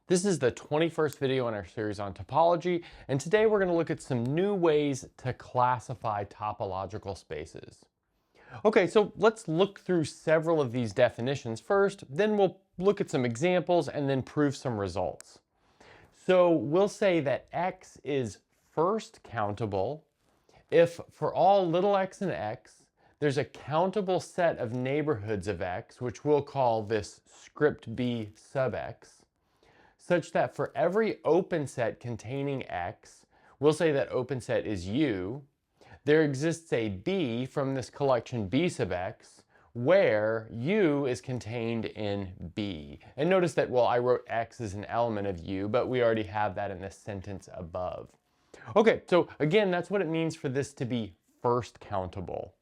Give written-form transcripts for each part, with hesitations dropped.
This is the 21st video in our series on topology, and today we're going to look at some new ways to classify topological spaces. Okay, so let's look through several of these definitions first, then we'll look at some examples and then prove some results. So we'll say that X is first countable if for all little x in X, there's a countable set of neighborhoods of X, which we'll call this script B sub X, such that for every open set containing X, we'll say that open set is U, there exists a B from this collection B sub X, where U is contained in B. And notice that, well, I wrote X as an element of U, but we already have that in the sentence above. Okay, so again, that's what it means for this to be first countable.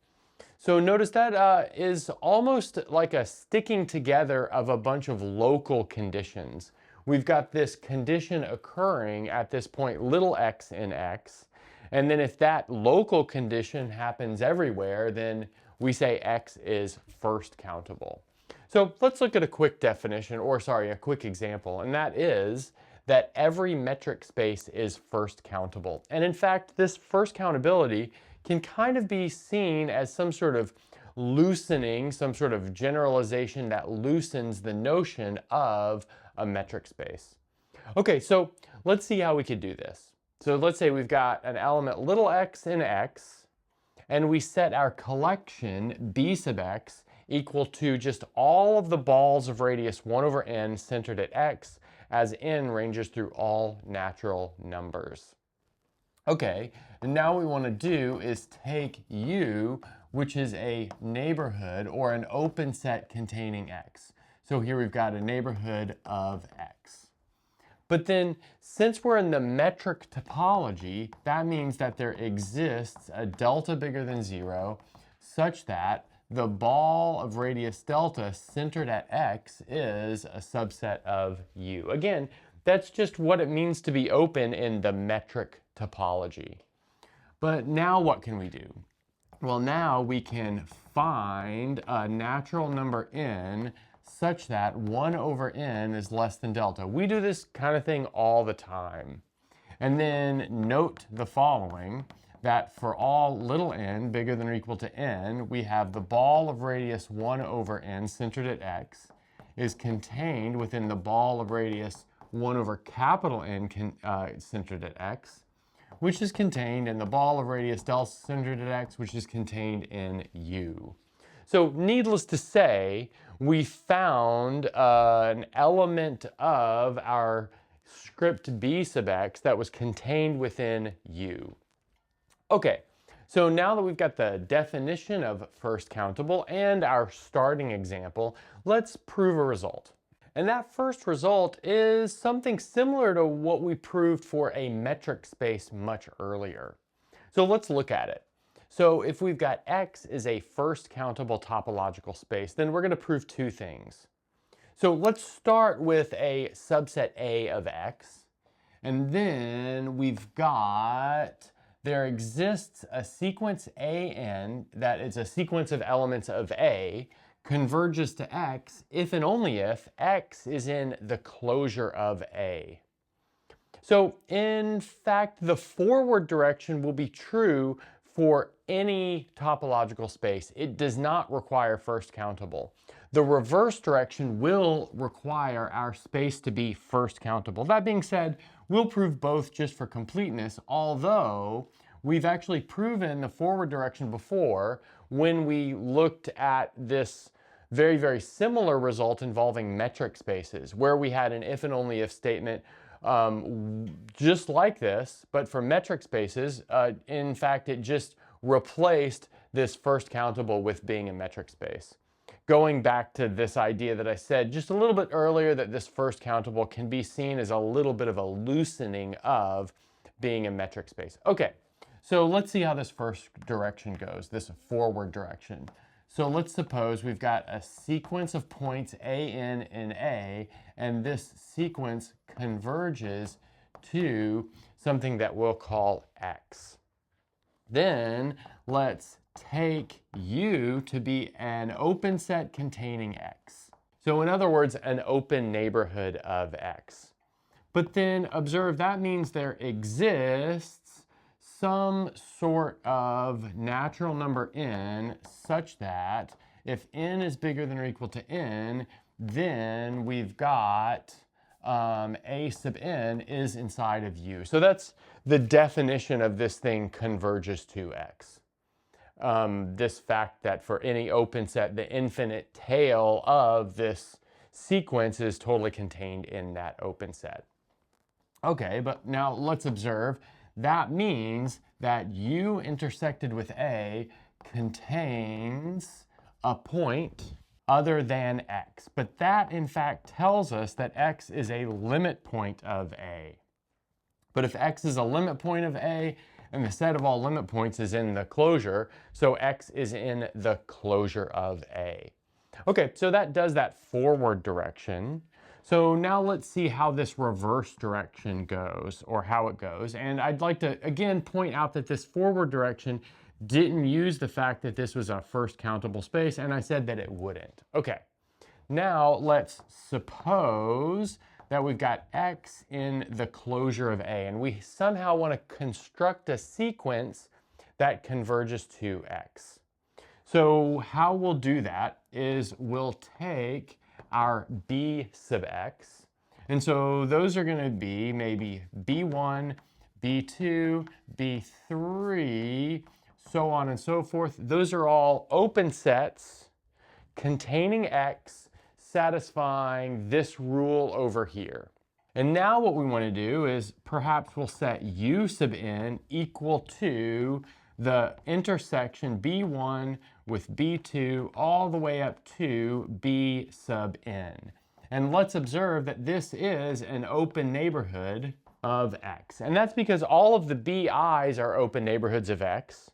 So notice that is almost like a sticking together of a bunch of local conditions. We've got this condition occurring at this point, little x in X. And then if that local condition happens everywhere, then we say X is first countable. So let's look at a quick definition, or sorry, a quick example. And that is that every metric space is first countable. And in fact, this first countability can kind of be seen as some sort of loosening, some sort of generalization that loosens the notion of a metric space. Okay, so let's see how we could do this. So let's say we've got an element little x in X, and we set our collection B sub X equal to just all of the balls of radius 1 over n centered at X, as n ranges through all natural numbers. Okay, and now what we want to do is take U, which is a neighborhood or an open set containing X. So here we've got a neighborhood of X. But then, since we're in the metric topology, that means that there exists a delta bigger than 0 such that the ball of radius delta centered at X is a subset of U. Again, that's just what it means to be open in the metric topology. But now what can we do? Well, now we can find a natural number n such that 1 over n is less than delta. We do this kind of thing all the time. And then note the following, that for all little n bigger than or equal to n, we have the ball of radius 1 over n centered at X is contained within the ball of radius 1 over capital N centered at X, which is contained in the ball of radius delta centered at X, which is contained in U. So needless to say, we found an element of our script B sub X that was contained within U. Okay, so now that we've got the definition of first countable and our starting example, let's prove a result. And that first result is something similar to what we proved for a metric space much earlier. So let's look at it. So if we've got X is a first countable topological space, then we're going to prove two things. So let's start with a subset A of X, and then we've got there exists a sequence AN that is a sequence of elements of A converges to X if and only if X is in the closure of A. So in fact, the forward direction will be true for any topological space. It does not require first countable. The reverse direction will require our space to be first countable. That being said, we'll prove both just for completeness, although we've actually proven the forward direction before when we looked at this very, very similar result involving metric spaces, where we had an if and only if statement just like this, but for metric spaces, in fact, it just replaced this first countable with being a metric space. Going back to this idea that I said just a little bit earlier, that this first countable can be seen as a little bit of a loosening of being a metric space. Okay, so let's see how this first direction goes, this forward direction. So let's suppose we've got a sequence of points AN in A, and this sequence converges to something that we'll call X. Then let's take U to be an open set containing X. So in other words, an open neighborhood of X. But then observe that means there exists some sort of natural number n such that if n is bigger than or equal to n, then we've got a sub n is inside of u. So that's the definition of this thing converges to x. This fact that for any open set, the infinite tail of this sequence is totally contained in that open set. Okay, but now let's observe. That means that u intersected with a contains a point other than x. But that, in fact, tells us that x is a limit point of a. But if x is a limit point of a, and the set of all limit points is in the closure, so x is in the closure of a. Okay, so that does that forward direction. So now let's see how this reverse direction goes, or how it goes. And I'd like to, again, point out that this forward direction didn't use the fact that this was a first countable space, and I said that it wouldn't. Okay, now let's suppose that we've got x in the closure of a, and we somehow want to construct a sequence that converges to x. So how we'll do that is we'll take our b sub x, and so those are going to be maybe b1, b2, b3, so on and so forth. Those are all open sets containing x, satisfying this rule over here. And now what we want to do is perhaps we'll set u sub n equal to the intersection b1 with b2 all the way up to b sub n. And let's observe that this is an open neighborhood of x. And that's because all of the bi's are open neighborhoods of x.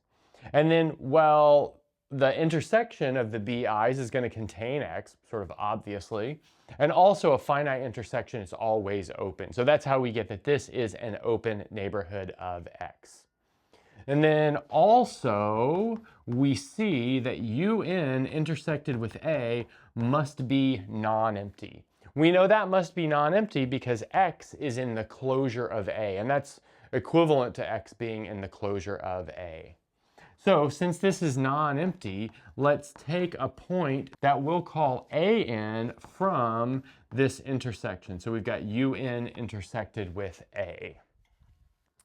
And then, well, the intersection of the bi's is going to contain x, sort of obviously. And also a finite intersection is always open. So that's how we get that this is an open neighborhood of x. And then also we see that un intersected with a must be non-empty. We know that must be non-empty because x is in the closure of a, and that's equivalent to x being in the closure of a. So since this is non-empty, let's take a point that we'll call an from this intersection. So we've got un intersected with a.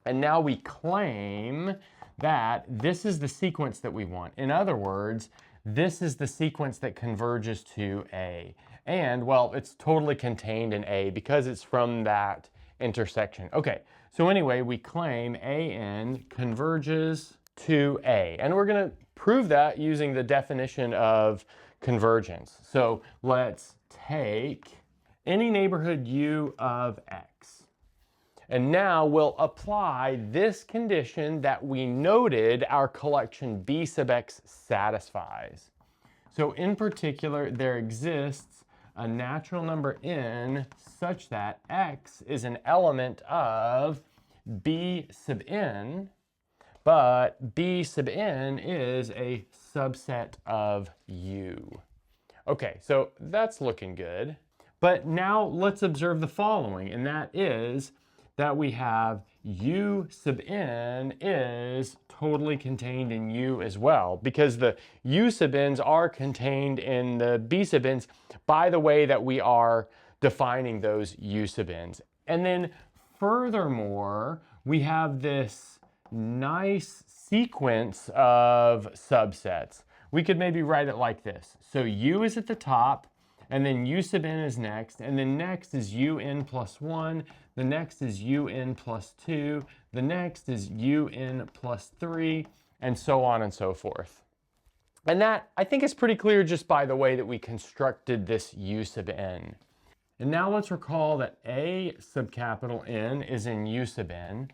And now we claim that this is the sequence that we want. In other words, this is the sequence that converges to a. And, well, it's totally contained in a because it's from that intersection. Okay, so anyway, we claim an converges to a. And we're going to prove that using the definition of convergence. So let's take any neighborhood u of x. And now we'll apply this condition that we noted our collection b sub x satisfies. So in particular, there exists a natural number n such that x is an element of b sub n, but b sub n is a subset of u. Okay, so that's looking good. But now let's observe the following, and that is that we have u sub n is totally contained in u as well, because the u sub n's are contained in the b sub n's by the way that we are defining those u sub n's. And then furthermore, we have this nice sequence of subsets. We could maybe write it like this. So u is at the top, and then u sub n is next, and then next is un plus 1, the next is un plus 2, the next is un plus 3, and so on and so forth. And that, I think, is pretty clear just by the way that we constructed this u sub n. And now let's recall that a sub capital N is in u sub n,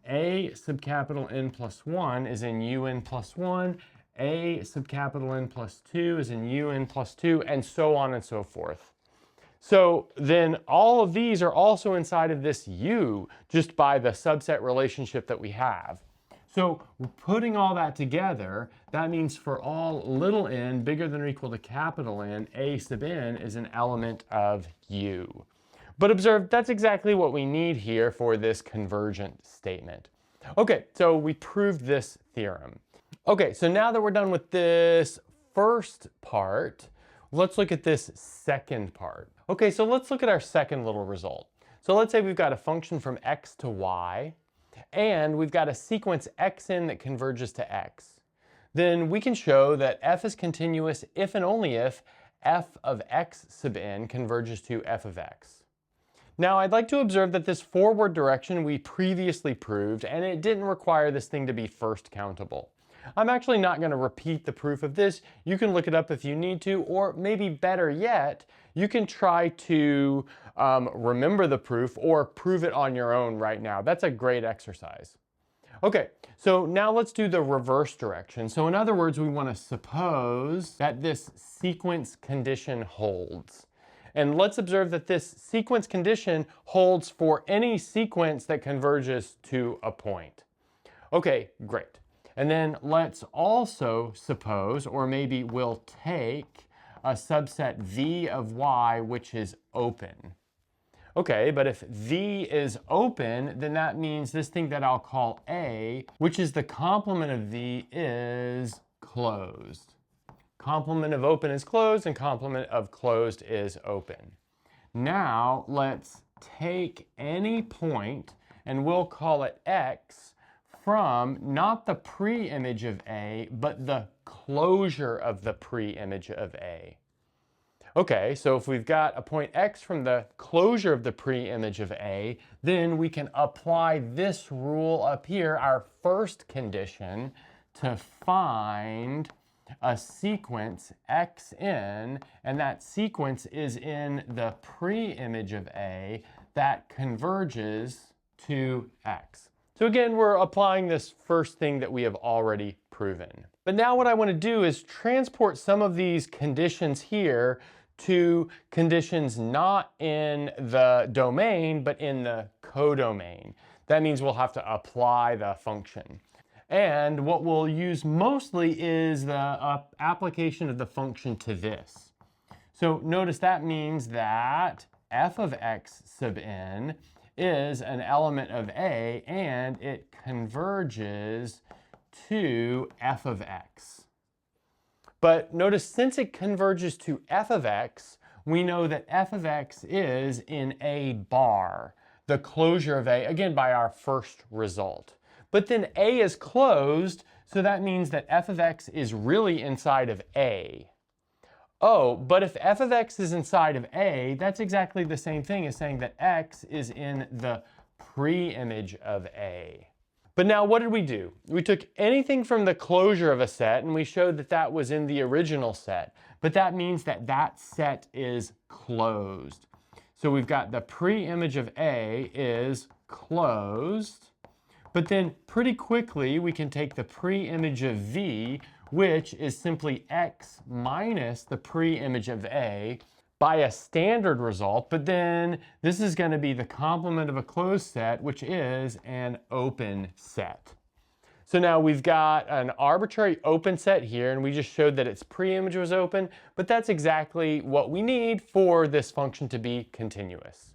a sub capital N plus 1 is in un plus 1, a sub capital N plus 2 is in un plus 2, and so on and so forth. So then all of these are also inside of this u just by the subset relationship that we have. So putting all that together, that means for all little n bigger than or equal to capital N, a sub n is an element of u. But observe, that's exactly what we need here for this convergent statement. Okay, so we proved this theorem. Okay, so now that we're done with this first part, let's look at this second part. Okay, so let's look at our second little result. So let's say we've got a function from x to y, and we've got a sequence xn that converges to x. Then we can show that f is continuous if and only if f of x sub n converges to f of x. Now I'd like to observe that this forward direction we previously proved, and it didn't require this thing to be first countable. I'm actually not going to repeat the proof of this. You can look it up if you need to, or maybe better yet, you can try to remember the proof or prove it on your own right now. That's a great exercise. Okay, so now let's do the reverse direction. So in other words, we want to suppose that this sequence condition holds. And let's observe that this sequence condition holds for any sequence that converges to a point. Okay, great. And then let's also suppose, or maybe we'll take a subset V of Y, which is open. Okay, but if V is open, then that means this thing that I'll call A, which is the complement of V, is closed. Complement of open is closed, and complement of closed is open. Now let's take any point, and we'll call it X, from not the pre-image of A, but the closure of the pre-image of A. Okay, so if we've got a point X from the closure of the pre-image of A, then we can apply this rule up here, our first condition, to find a sequence xn, and that sequence is in the pre-image of A that converges to X. So again, we're applying this first thing that we have already proven. But now what I want to do is transport some of these conditions here to conditions not in the domain, but in the codomain. That means we'll have to apply the function. And what we'll use mostly is the application of the function to this. So notice that means that f of x sub n is an element of A, and it converges to f of x. But notice, since it converges to f of x, we know that f of x is in A bar, the closure of A, again by our first result. But then A is closed, so that means that f of x is really inside of A. Oh, but if f of x is inside of A, that's exactly the same thing as saying that x is in the pre-image of A. But now what did we do? We took anything from the closure of a set, and we showed that that was in the original set. But that means that that set is closed. So we've got the pre-image of A is closed. But then pretty quickly we can take the pre-image of V, which is simply x minus the pre-image of A, by a standard result, but then this is going to be the complement of a closed set, which is an open set. So now we've got an arbitrary open set here, and we just showed that its pre-image was open, but that's exactly what we need for this function to be continuous.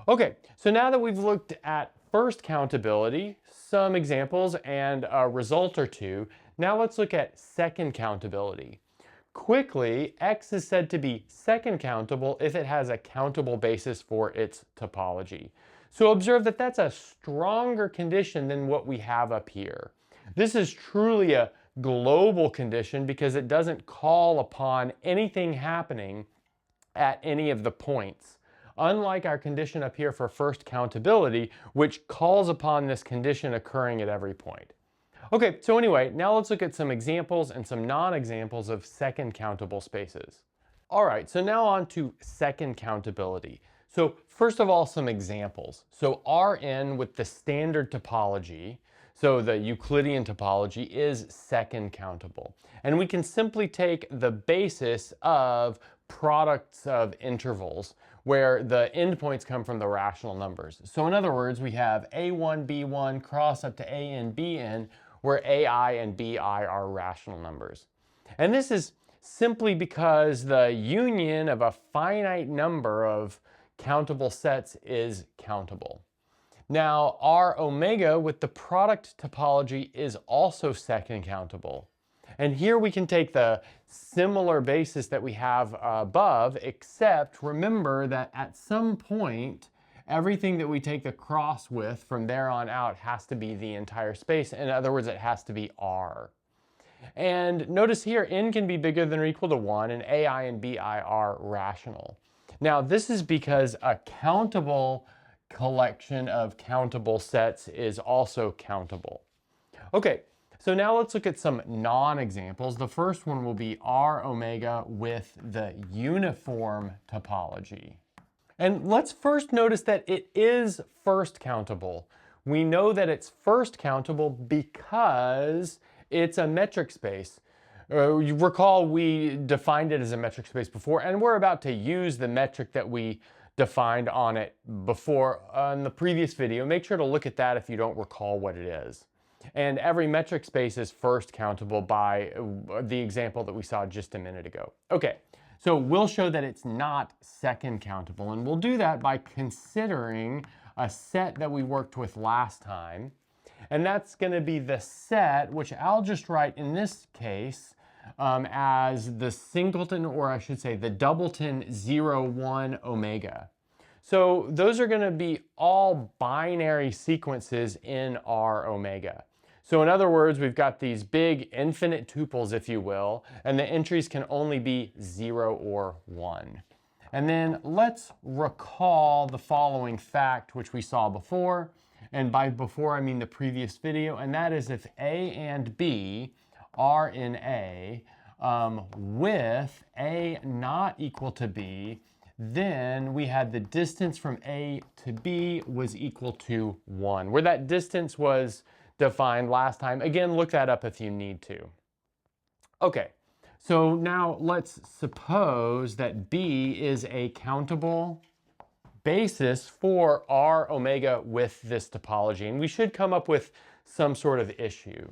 Okay, so now that we've looked at first countability, some examples, and a result or two, now let's look at second countability. Quickly, X is said to be second countable if it has a countable basis for its topology. So observe that that's a stronger condition than what we have up here. This is truly a global condition because it doesn't call upon anything happening at any of the points, unlike our condition up here for first countability, which calls upon this condition occurring at every point. Okay, so anyway, now let's look at some examples and some non-examples of second countable spaces. All right, so now on to second countability. So first of all, some examples. So Rn with the standard topology, so the Euclidean topology, is second countable. And we can simply take the basis of products of intervals where the endpoints come from the rational numbers. So in other words, we have A1, B1 cross up to AN, BN, where AI and BI are rational numbers. And this is simply because the union of a finite number of countable sets is countable. Now, our omega with the product topology is also second countable. And here we can take the similar basis that we have above, except remember that at some point, everything that we take the cross with from there on out has to be the entire space. In other words, it has to be R. And notice here, n can be bigger than or equal to 1, and ai and bi are rational. Now, this is because a countable collection of countable sets is countable countable. Okay, so now let's look at some non-examples. The first one will be R omega with the uniform topology. And let's first notice that it is first countable. We know that it's first countable because it's a metric space. You recall we defined it as a metric space before, and we're about to use the metric that we defined on it before in the previous video. Make sure to look at that if you don't recall what it is. And every metric space is first countable by the example that we saw just a minute ago. Okay, so we'll show that it's not second countable, and we'll do that by considering a set that we worked with last time. And that's going to be the set, which I'll just write in this case as the singleton, or I should say the doubleton 0, 1 omega. So those are going to be all binary sequences in our omega. So in other words, we've got these big infinite tuples, if you will, and the entries can only be 0 or 1. And then let's recall the following fact, which we saw before. And by before, I mean the previous video, and that is if A and B are in A with A not equal to B, then we had the distance from A to B was equal to 1, where that distance was defined last time. Again, look that up if you need to. Okay, so now let's suppose that B is a countable basis for R omega with this topology, and we should come up with some sort of issue.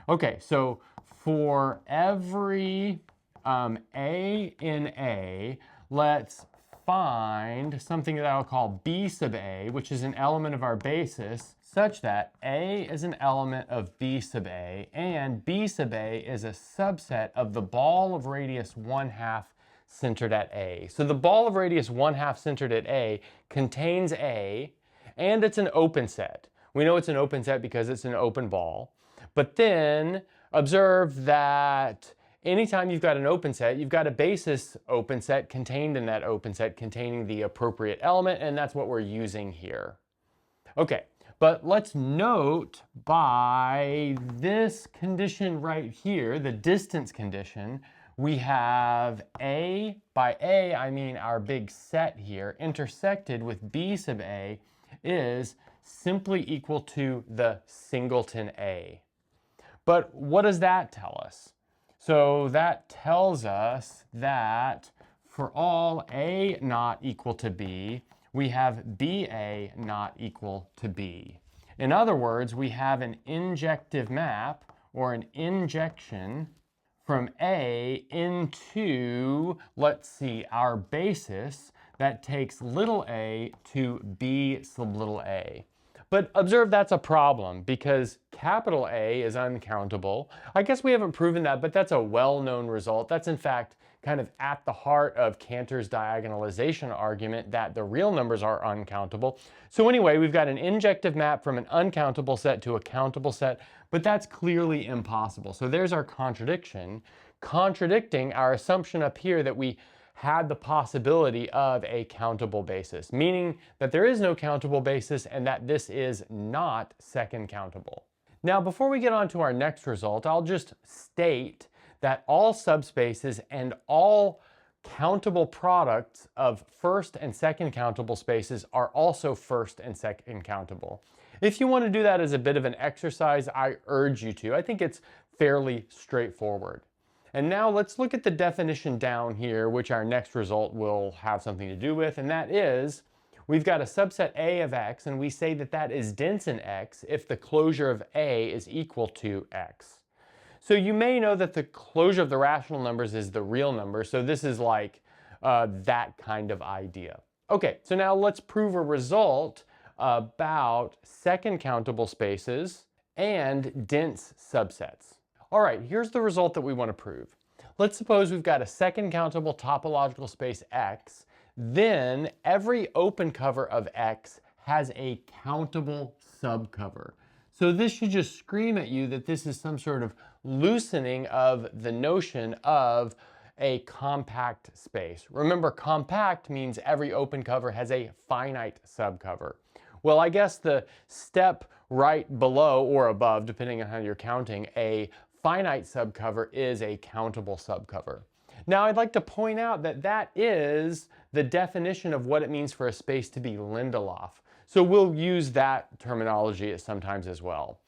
Okay, so for every A in A, let's find something that I'll call B sub A, which is an element of our basis, such that A is an element of B sub A, and B sub A is a subset of the ball of radius 1/2 centered at A. So the ball of radius 1/2 centered at A contains A, and it's an open set. We know it's an open set because it's an open ball. But then observe that anytime you've got an open set, you've got a basis open set contained in that open set containing the appropriate element, and that's what we're using here. Okay, but let's note by this condition right here, the distance condition, we have A, by A I mean our big set here, intersected with B sub A is simply equal to the singleton A. But what does that tell us? So that tells us that for all A not equal to B, we have BA not equal to B. In other words, we have an injective map, or an injection, from A into, let's see, our basis that takes little a to B sub little a. But observe that's a problem because capital A is uncountable. I guess we haven't proven that, but that's a well-known result. That's in fact kind of at the heart of Cantor's diagonalization argument that the real numbers are uncountable. So anyway, we've got an injective map from an uncountable set to a countable set, but that's clearly impossible. So there's our contradiction, contradicting our assumption up here that we had the possibility of a countable basis, meaning that there is no countable basis and that this is not second countable. Now, before we get on to our next result, I'll just state that all subspaces and all countable products of first and second countable spaces are also first and second countable. If you want to do that as a bit of an exercise, I urge you to. I think it's fairly straightforward. And now let's look at the definition down here, which our next result will have something to do with, and that is, we've got a subset A of X, and we say that that is dense in X if the closure of A is equal to X. So you may know that the closure of the rational numbers is the real number, so this is like that kind of idea. Okay, so now let's prove a result about second countable spaces and dense subsets. All right, here's the result that we want to prove. Let's suppose we've got a second countable topological space X, then every open cover of X has a countable subcover. So this should just scream at you that this is some sort of loosening of the notion of a compact space. Remember, compact means every open cover has a finite subcover. Well, I guess the step right below or above, depending on how you're counting, a finite subcover is a countable subcover. Now, I'd like to point out that that is the definition of what it means for a space to be Lindelöf. So we'll use that terminology sometimes as well.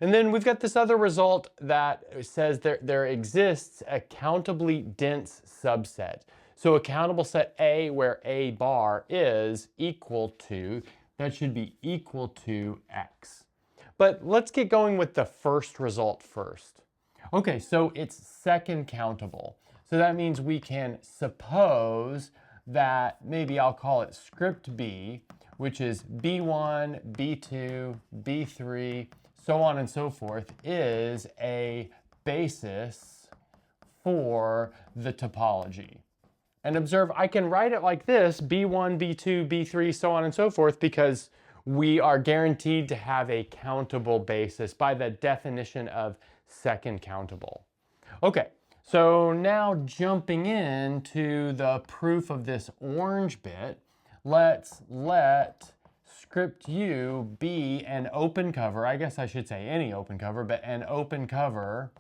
And then we've got this other result that says there exists a countably dense subset. So a countable set A where A bar is equal to, that should be equal to X. But let's get going with the first result first. Okay, so it's second countable. So that means we can suppose that maybe I'll call it script B, which is B1, B2, B3, so on and so forth, is a basis for the topology. And observe, I can write it like this, B1, B2, B3, so on and so forth, because we are guaranteed to have a countable basis by the definition of second countable. Okay, so now jumping into the proof of this orange bit, let's let script U be an open cover, I guess I should say any open cover, but an open cover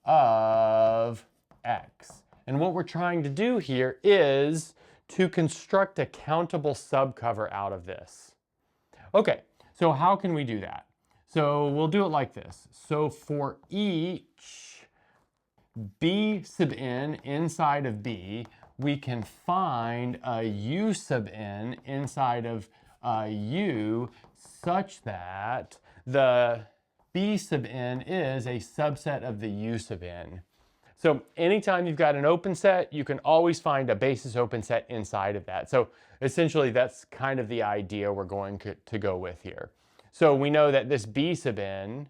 of X. And what we're trying to do here is to construct a countable subcover out of this. Okay, so how can we do that? So we'll do it like this. So for each B sub n inside of B, we can find a U sub n inside of U such that the B sub n is a subset of the U sub n. So anytime you've got an open set, you can always find a basis open set inside of that. So essentially that's kind of the idea we're going to go with here. So we know that this B sub n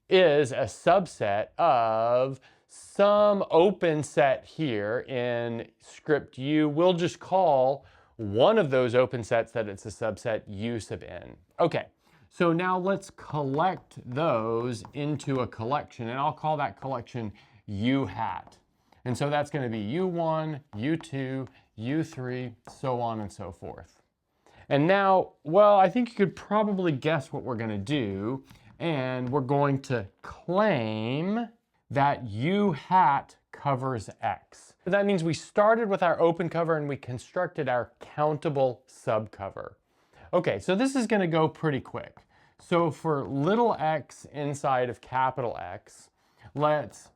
is a subset of some open set here in script U. We'll just call one of those open sets that it's a subset U sub n. Okay, so now let's collect those into a collection, and I'll call that collection U hat. And so that's going to be U1, U2, U3, so on and so forth. And now, well, I think you could probably guess what we're going to do, and we're going to claim that U hat covers X. That means we started with our open cover and we constructed our countable subcover. Okay, so this is going to go pretty quick. So for little x inside of capital X, let's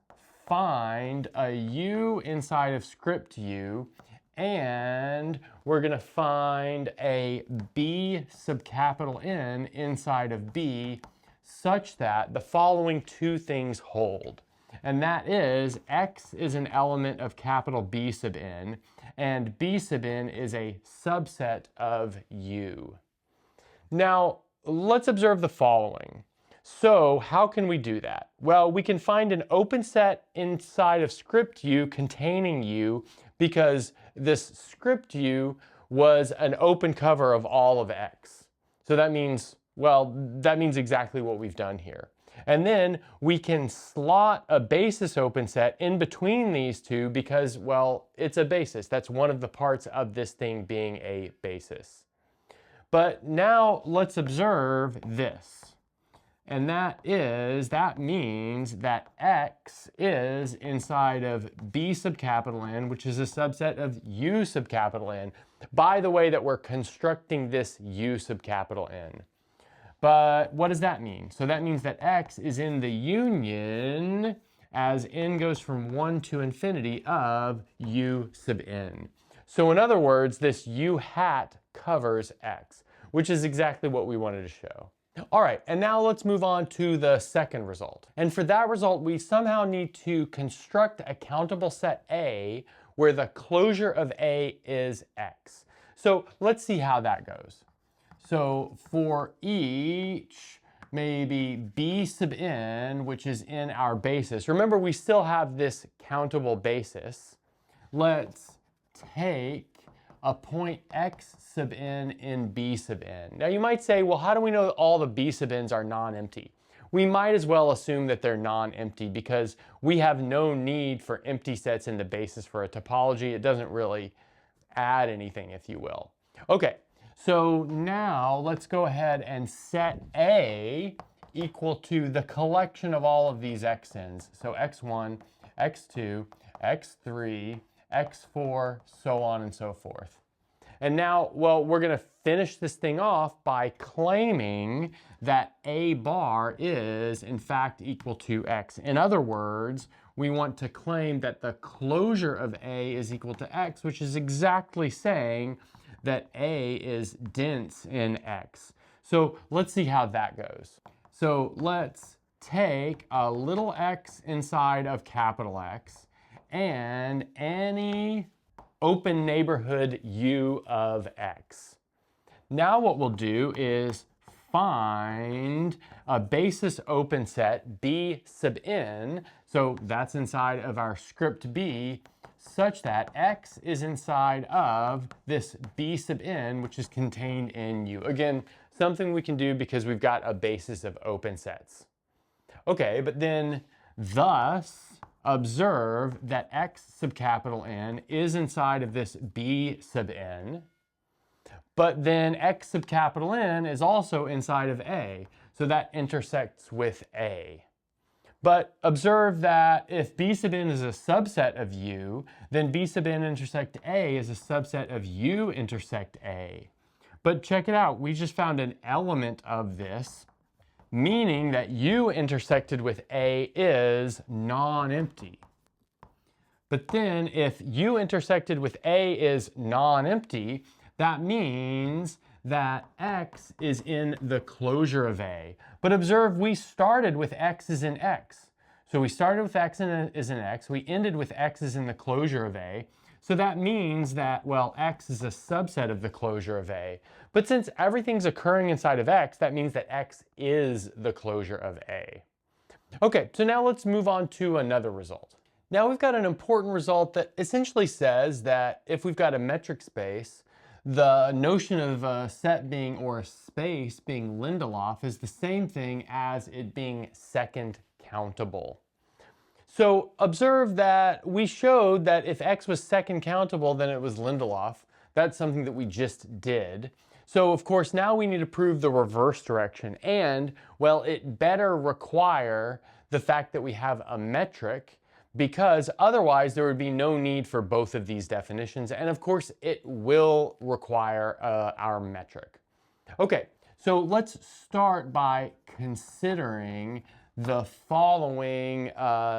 find a U inside of script U, and we're going to find a B sub capital N inside of B such that the following two things hold. And that is, X is an element of capital B sub n, and B sub n is a subset of U. Now, let's observe the following. So how can we do that? Well, we can find an open set inside of script U containing U because this script U was an open cover of all of X. So that means, well, that means exactly what we've done here. And then we can slot a basis open set in between these two because, well, it's a basis. That's one of the parts of this thing being a basis. But now let's observe this. And that means that X is inside of B sub capital N, which is a subset of U sub capital N, by the way that we're constructing this U sub capital N. But what does that mean? So that means that X is in the union as n goes from 1 to infinity of U sub n. So in other words, this U hat covers X, which is exactly what we wanted to show. All right, and now let's move on to the second result. And for that result, we somehow need to construct a countable set A where the closure of A is X. So let's see how that goes. So for each, maybe b sub n, which is in our basis. Remember, we still have this countable basis. Let's take a point x sub n in b sub n. Now you might say, well, how do we know that all the b sub n's are non-empty? We might as well assume that they're non-empty because we have no need for empty sets in the basis for a topology. It doesn't really add anything, if you will. Okay, so now let's go ahead and set A equal to the collection of all of these xn's. So x1, x2, x3, x4, so on and so forth. And now, well, we're going to finish this thing off by claiming that A bar is, in fact, equal to x. In other words, we want to claim that the closure of A is equal to x, which is exactly saying that A is dense in x. So let's see how that goes. So let's take a little x inside of capital X and any open neighborhood U of x. Now what we'll do is find a basis open set B sub n, so that's inside of our script B, such that x is inside of this B sub n, which is contained in U. Again, something we can do because we've got a basis of open sets. Okay, but then thus, observe that x sub capital N is inside of this B sub n, but then x sub capital N is also inside of A, so that intersects with A. But observe that if B sub n is a subset of U, then B sub n intersect A is a subset of U intersect A. But check it out, we just found an element of this, meaning that U intersected with A is non-empty. But then if U intersected with A is non-empty, that means that X is in the closure of A. But observe, we started with X is in X. So we started with X is in X, we ended with X is in the closure of A. So that means that, well, X is a subset of the closure of A. But since everything's occurring inside of X, that means that X is the closure of A. Okay, so now let's move on to another result. Now we've got an important result that essentially says that if we've got a metric space, the notion of a set being, or a space being Lindelöf is the same thing as it being second countable. So observe that we showed that if x was second countable, then it was Lindelöf. That's something that we just did. So of course now we need to prove the reverse direction, and well, it better require the fact that we have a metric, because otherwise there would be no need for both of these definitions, and of course it will require our metric. Okay, so let's start by considering the following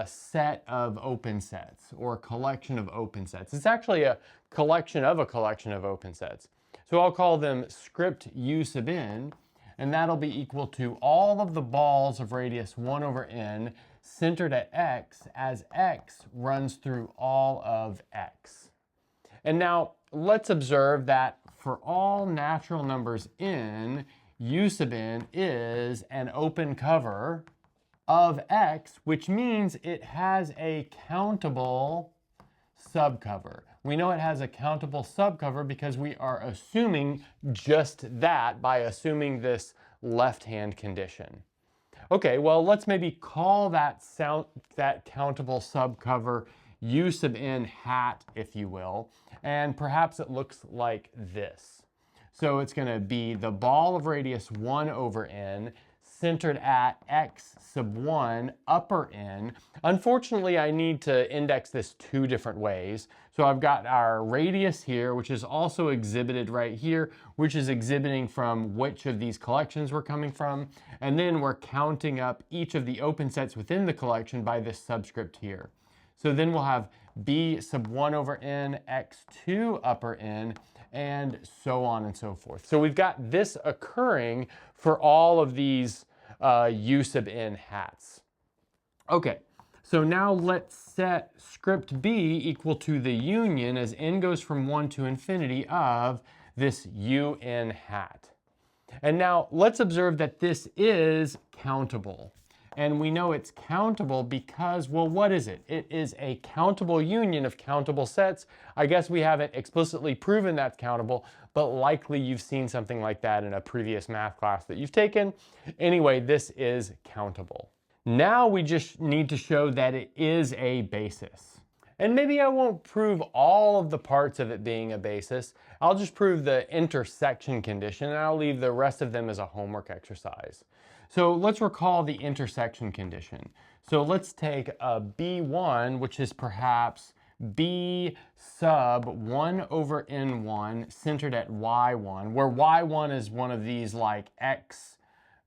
set of open sets, or collection of open sets. It's actually a collection of open sets. So I'll call them script U sub n, and that'll be equal to all of the balls of radius 1 over n centered at x as x runs through all of x. And now let's observe that for all natural numbers n, U sub n is an open cover of x, which means it has a countable subcover. We know it has a countable subcover because we are assuming just that by assuming this left-hand condition. Okay, well, let's maybe call that countable subcover U sub n hat, if you will, and perhaps it looks like this. So it's going to be the ball of radius 1 over n centered at x sub 1 upper n. Unfortunately, I need to index this 2 different ways. So I've got our radius here, which is also exhibited right here, which is exhibiting from which of these collections we're coming from. And then we're counting up each of the open sets within the collection by this subscript here. So then we'll have b sub 1 over n, x2 upper n, and so on and so forth. So we've got this occurring for all of these U sub n hats. Okay, so now let's set script b equal to the union as n goes from 1 to infinity of this UN hat. And now let's observe that this is countable. And we know it's countable because, well, what is it? It is a countable union of countable sets. I guess we haven't explicitly proven that's countable, but likely you've seen something like that in a previous math class that you've taken. Anyway, this is countable. Now we just need to show that it is a basis. And maybe I won't prove all of the parts of it being a basis. I'll just prove the intersection condition, and I'll leave the rest of them as a homework exercise. So let's recall the intersection condition. So let's take a B1, which is perhaps B sub 1 over N1 centered at Y1, where Y1 is one of these like X,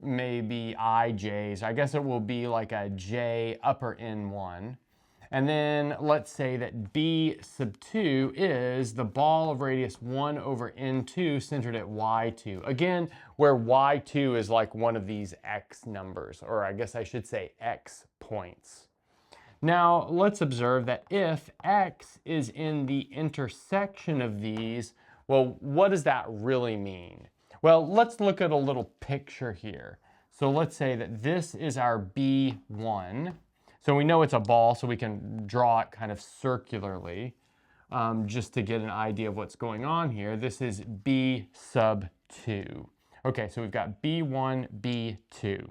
maybe IJs. I guess it will be like a J upper N1. And then let's say that B sub 2 is the ball of radius 1 over N2 centered at Y2. Again, where Y2 is like one of these X numbers, or I guess I should say X points. Now let's observe that if X is in the intersection of these, well, what does that really mean? Well, let's look at a little picture here. So let's say that this is our B1. So we know it's a ball, so we can draw it kind of circularly just to get an idea of what's going on here. This is B sub 2. Okay, so we've got B1, B2.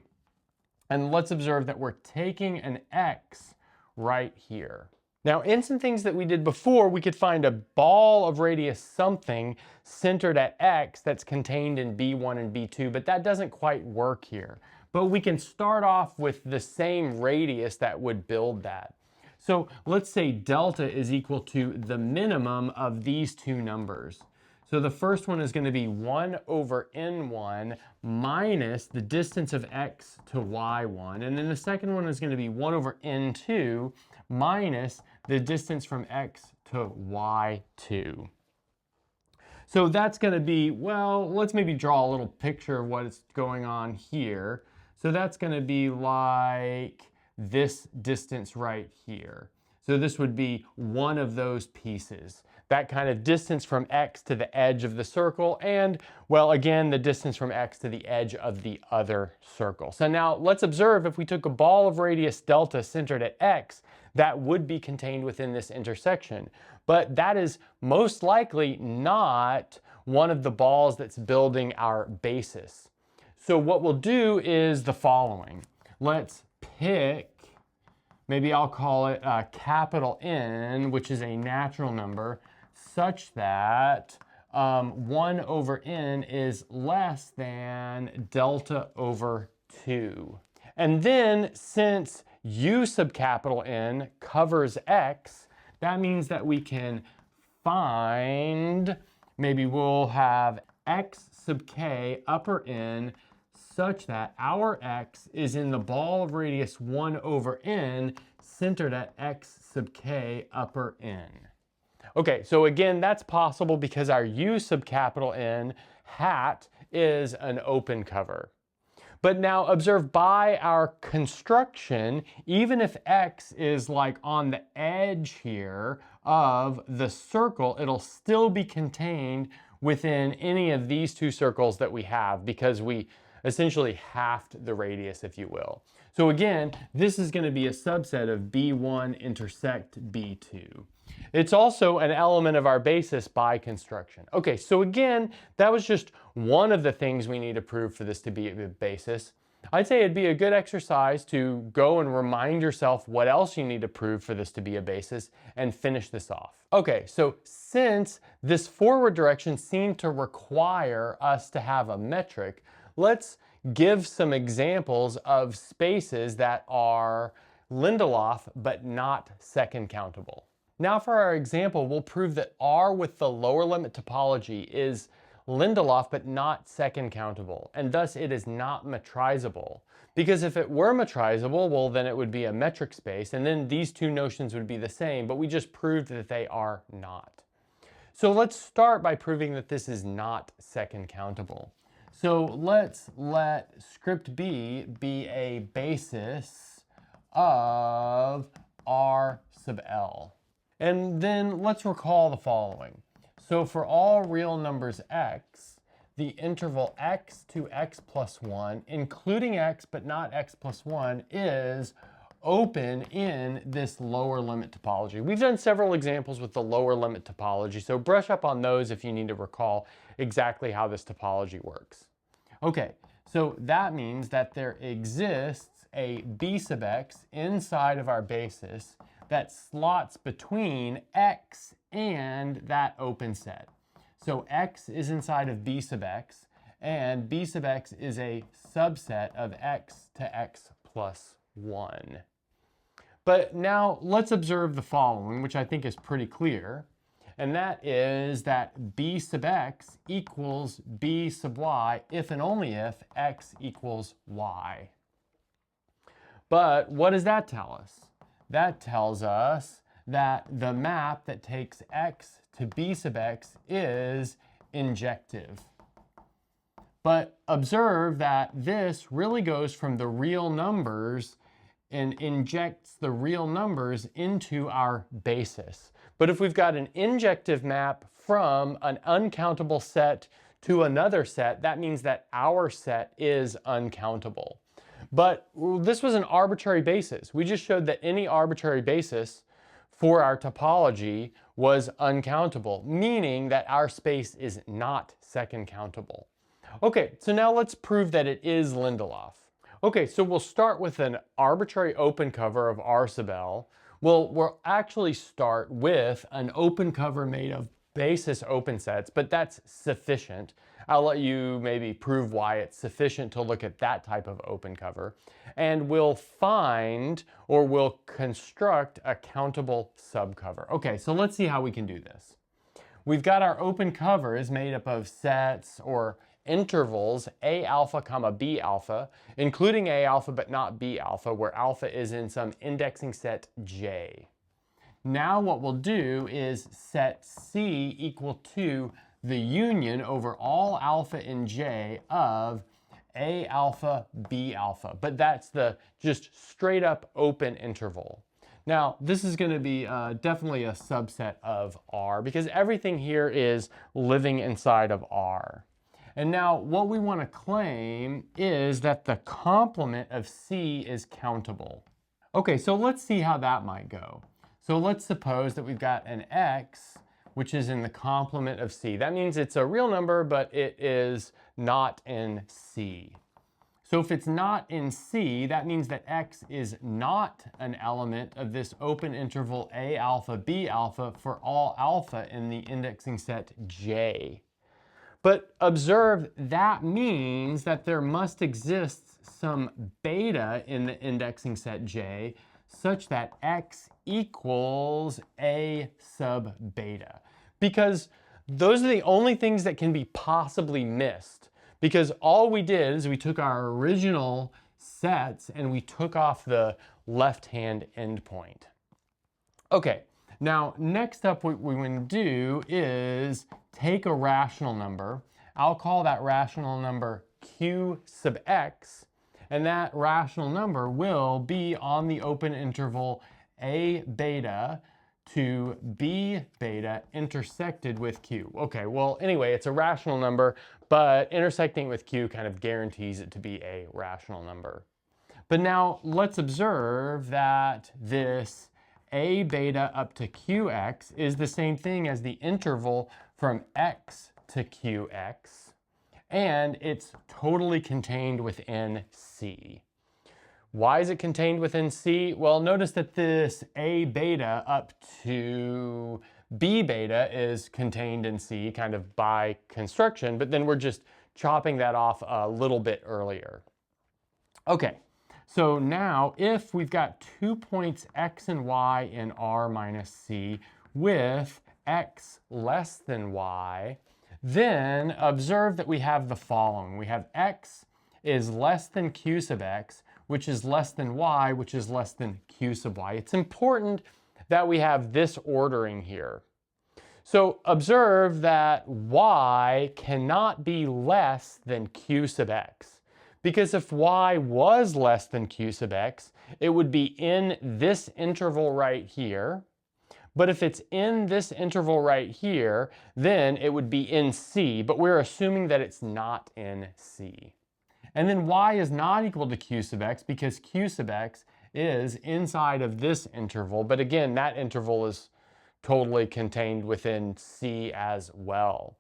And let's observe that we're taking an X right here. Now, in some things that we did before, we could find a ball of radius something centered at X that's contained in B1 and B2, but that doesn't quite work here. But we can start off with the same radius that would build that. So let's say delta is equal to the minimum of these two numbers. So the first one is going to be 1 over N1 minus the distance of X to Y1. And then the second one is going to be 1 over N2 minus the distance from X to Y2. So that's going to be, well, let's maybe draw a little picture of what is going on here. So that's going to be like this distance right here. So this would be one of those pieces. That kind of distance from X to the edge of the circle and, well, again, the distance from X to the edge of the other circle. So now let's observe if we took a ball of radius delta centered at X, that would be contained within this intersection. But that is most likely not one of the balls that's building our basis. So what we'll do is the following. Let's pick, maybe I'll call it capital N, which is a natural number, such that 1 over N is less than delta over 2. And then since U sub capital N covers X, that means that we can find, maybe we'll have X sub K upper N such that our X is in the ball of radius 1 over N centered at X sub K upper N. Okay, so again, that's possible because our U sub capital N hat is an open cover. But now observe by our construction, even if X is like on the edge here of the circle, it'll still be contained within any of these two circles that we have because we essentially halved the radius, if you will. So again, this is going to be a subset of B1 intersect B2. It's also an element of our basis by construction. Okay, so again, that was just one of the things we need to prove for this to be a basis. I'd say it'd be a good exercise to go and remind yourself what else you need to prove for this to be a basis and finish this off. Okay, so since this forward direction seemed to require us to have a metric, let's give some examples of spaces that are Lindelöf but not second countable. Now for our example, we'll prove that R with the lower limit topology is Lindelöf but not second countable, and thus it is not metrizable. Because if it were metrizable, well then it would be a metric space, and then these two notions would be the same, but we just proved that they are not. So let's start by proving that this is not second countable. So let's let script B be a basis of R sub L. And then let's recall the following. So for all real numbers x, the interval x to x plus 1, including x but not x plus 1, is open in this lower limit topology. We've done several examples with the lower limit topology, so brush up on those if you need to recall exactly how this topology works. Okay, so that means that there exists a b sub x inside of our basis that slots between x and that open set. So x is inside of b sub x, and b sub x is a subset of x to x plus 1. But now let's observe the following, which I think is pretty clear, and that is that b sub x equals b sub y if and only if x equals y. But what does that tell us? That tells us that the map that takes x to b sub x is injective. But observe that this really goes from the real numbers and injects the real numbers into our basis. But if we've got an injective map from an uncountable set to another set, that means that our set is uncountable. But this was an arbitrary basis. We just showed that any arbitrary basis for our topology was uncountable, meaning that our space is not second countable. Okay, so now let's prove that it is Lindelöf. Okay, so we'll start with an arbitrary open cover of R sub L. We'll actually start with an open cover made of basis open sets, but that's sufficient. I'll let you maybe prove why it's sufficient to look at that type of open cover. And we'll find, or we'll construct, a countable subcover. Okay, so let's see how we can do this. We've got our open covers made up of sets or intervals A alpha comma B alpha, including A alpha but not B alpha, where alpha is in some indexing set J. Now what we'll do is set C equal to the union over all alpha in J of A alpha, B alpha, but that's the just straight up open interval. Now this is going to be definitely a subset of R because everything here is living inside of R. And now what we want to claim is that the complement of C is countable. Okay, so let's see how that might go. So let's suppose that we've got an x which is in the complement of C. That means it's a real number, but it is not in C. So if it's not in C, that means that x is not an element of this open interval A alpha, B alpha for all alpha in the indexing set J. But observe, that means that there must exist some beta in the indexing set J such that x equals A sub beta. Because those are the only things that can be possibly missed. Because all we did is we took our original sets and we took off the left-hand endpoint. Okay, now next up what we want to do is take a rational number. I'll call that rational number q sub x, and that rational number will be on the open interval A beta to B beta intersected with Q. Okay, well anyway, it's a rational number, but intersecting with Q kind of guarantees it to be a rational number. But now let's observe that this A beta up to QX is the same thing as the interval from X to QX, and it's totally contained within C. Why is it contained within C? Well, notice that this A beta up to B beta is contained in C kind of by construction, but then we're just chopping that off a little bit earlier. Okay, so now if we've got 2 points X and Y in R minus C with X less than Y, then observe that we have the following. We have X is less than Q sub X, which is less than Y, which is less than Q sub Y. It's important that we have this ordering here. So observe that Y cannot be less than Q sub X, because if Y was less than Q sub X, it would be in this interval right here, But if it's in this interval right here, then it would be in C, but we're assuming that it's not in C. And then y is not equal to q sub x because q sub x is inside of this interval, but again, that interval is totally contained within C as well.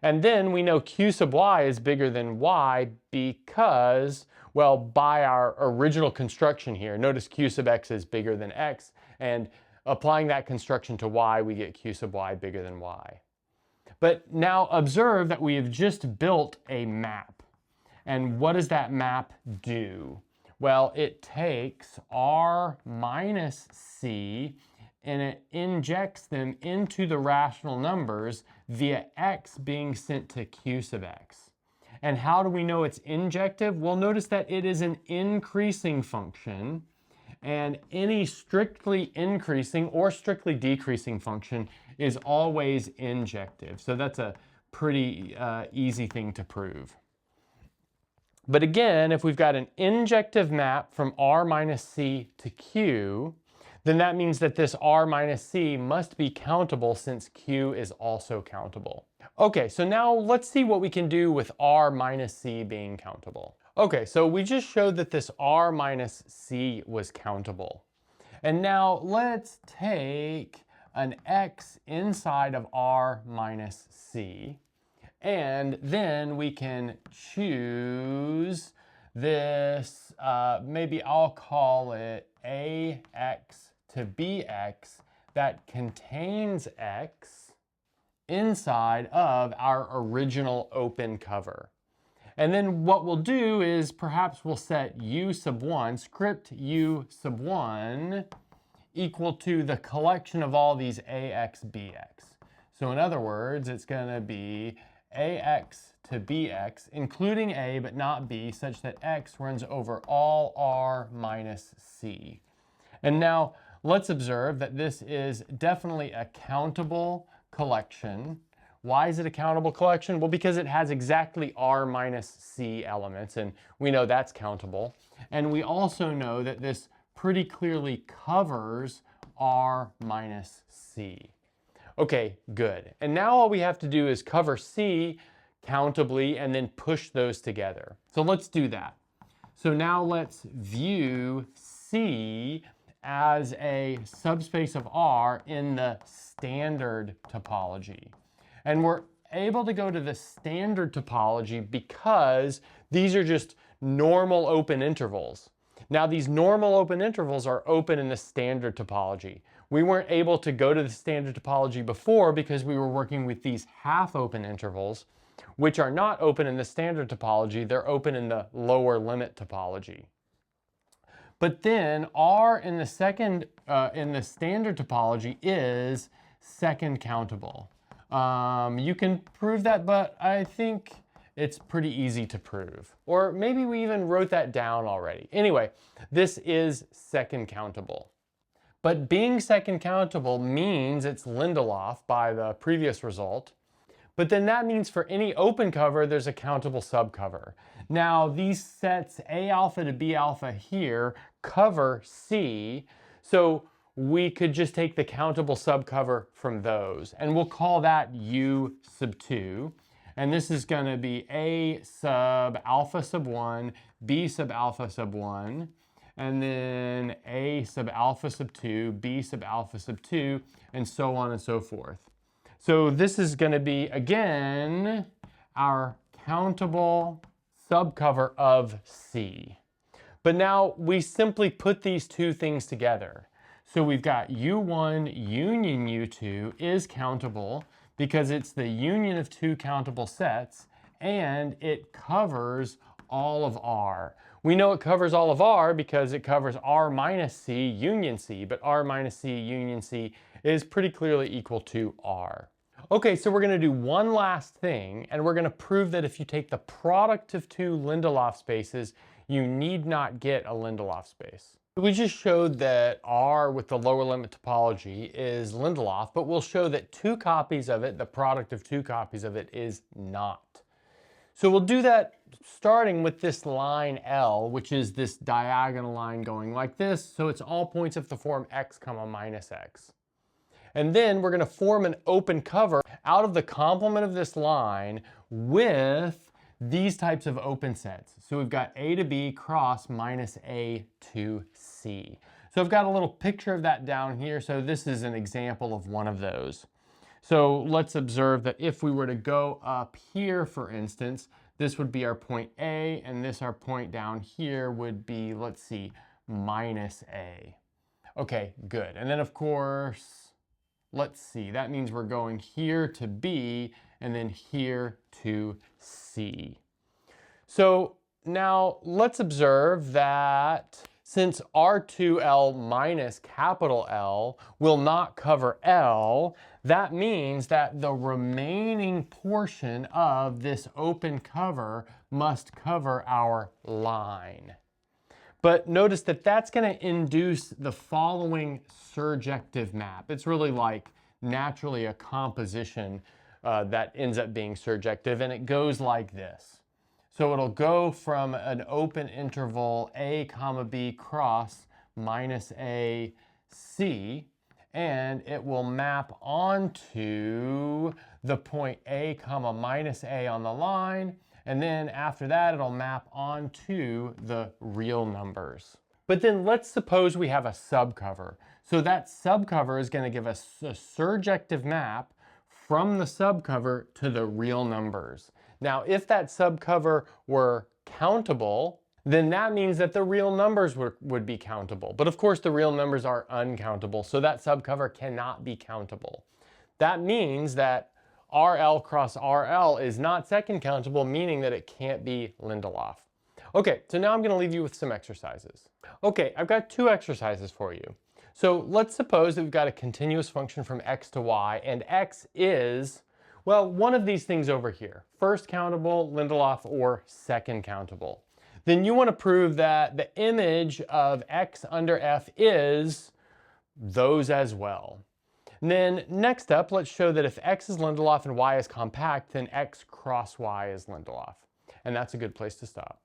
And then we know q sub y is bigger than y because, well, by our original construction here, notice q sub x is bigger than x, and applying that construction to y, we get q sub y bigger than y. But now observe that we have just built a map. And what does that map do? Well, it takes r minus c and it injects them into the rational numbers via x being sent to q sub x. And how do we know it's injective? Well, notice that it is an increasing function, and any strictly increasing or strictly decreasing function is always injective. So that's a pretty easy thing to prove. But again, if we've got an injective map from r minus c to q, then that means that this r minus c must be countable since q is also countable. Okay, so now let's see what we can do with r minus c being countable. Okay, so we just showed that this r minus c was countable. And now let's take an x inside of r minus c. And then we can choose this, maybe I'll call it ax to bx that contains x inside of our original open cover. And then what we'll do is perhaps we'll set u sub 1, script u sub 1, equal to the collection of all these ax, bx. So in other words, it's going to be ax to bx, including a but not b, such that x runs over all r minus c. And now let's observe that this is definitely a countable collection. Why is it a countable collection? Well, because it has exactly r minus c elements, and we know that's countable. And we also know that this pretty clearly covers r minus c. Okay, good. And now all we have to do is cover C countably and then push those together. So let's do that. So now let's view C as a subspace of R in the standard topology. And we're able to go to the standard topology because these are just normal open intervals. Now these normal open intervals are open in the standard topology. We weren't able to go to the standard topology before because we were working with these half open intervals, which are not open in the standard topology, they're open in the lower limit topology. But then R in the standard topology is second countable. You can prove that, but I think it's pretty easy to prove. Or maybe we even wrote that down already. Anyway, this is second countable. But being second countable means it's Lindelöf by the previous result. But then that means for any open cover, there's a countable subcover. Now these sets A alpha to B alpha here cover C. So we could just take the countable subcover from those. And we'll call that U sub 2. And this is going to be A sub alpha sub 1, B sub alpha sub 1. And then A sub alpha sub 2, B sub alpha sub 2, and so on and so forth. So this is going to be, again, our countable subcover of C. But now we simply put these two things together. So we've got U1 union U2 is countable because it's the union of two countable sets, and it covers all of R. We know it covers all of R because it covers R minus C union C, but R minus C union C is pretty clearly equal to R. Okay, so we're going to do one last thing, and we're going to prove that if you take the product of two Lindelöf spaces, you need not get a Lindelöf space. We just showed that R with the lower limit topology is Lindelöf, but we'll show that two copies of it, the product of two copies of it, is not. So we'll do that starting with this line L, which is this diagonal line going like this, so it's all points of the form x comma minus x. And then we're going to form an open cover out of the complement of this line with these types of open sets. So we've got A to B cross minus A to C. So I've got a little picture of that down here. So this is an example of one of those. So let's observe that if we were to go up here, for instance, this would be our point A, and this our point down here would be, let's see, minus A. Okay, good. And then of course, let's see, that means we're going here to B and then here to C. So now let's observe that since R2L minus capital L will not cover L, that means that the remaining portion of this open cover must cover our line. But notice that that's going to induce the following surjective map. It's really like naturally a composition that ends up being surjective, and it goes like this. So it'll go from an open interval A comma B cross minus A C, and it will map onto the point A comma minus A on the line, and then after that it'll map onto the real numbers. But then let's suppose we have a subcover. So that subcover is going to give us a surjective map from the subcover to the real numbers. Now, if that subcover were countable, then that means that the real numbers would be countable. But of course, the real numbers are uncountable, so that subcover cannot be countable. That means that RL cross RL is not second countable, meaning that it can't be Lindelöf. Okay, so now I'm going to leave you with some exercises. Okay, I've got two exercises for you. So let's suppose that we've got a continuous function from x to y, and x is, well, one of these things over here. First countable, Lindelöf, or second countable. Then you want to prove that the image of x under f is those as well. And then next up, let's show that if x is Lindelöf and y is compact, then x cross y is Lindelöf. And that's a good place to stop.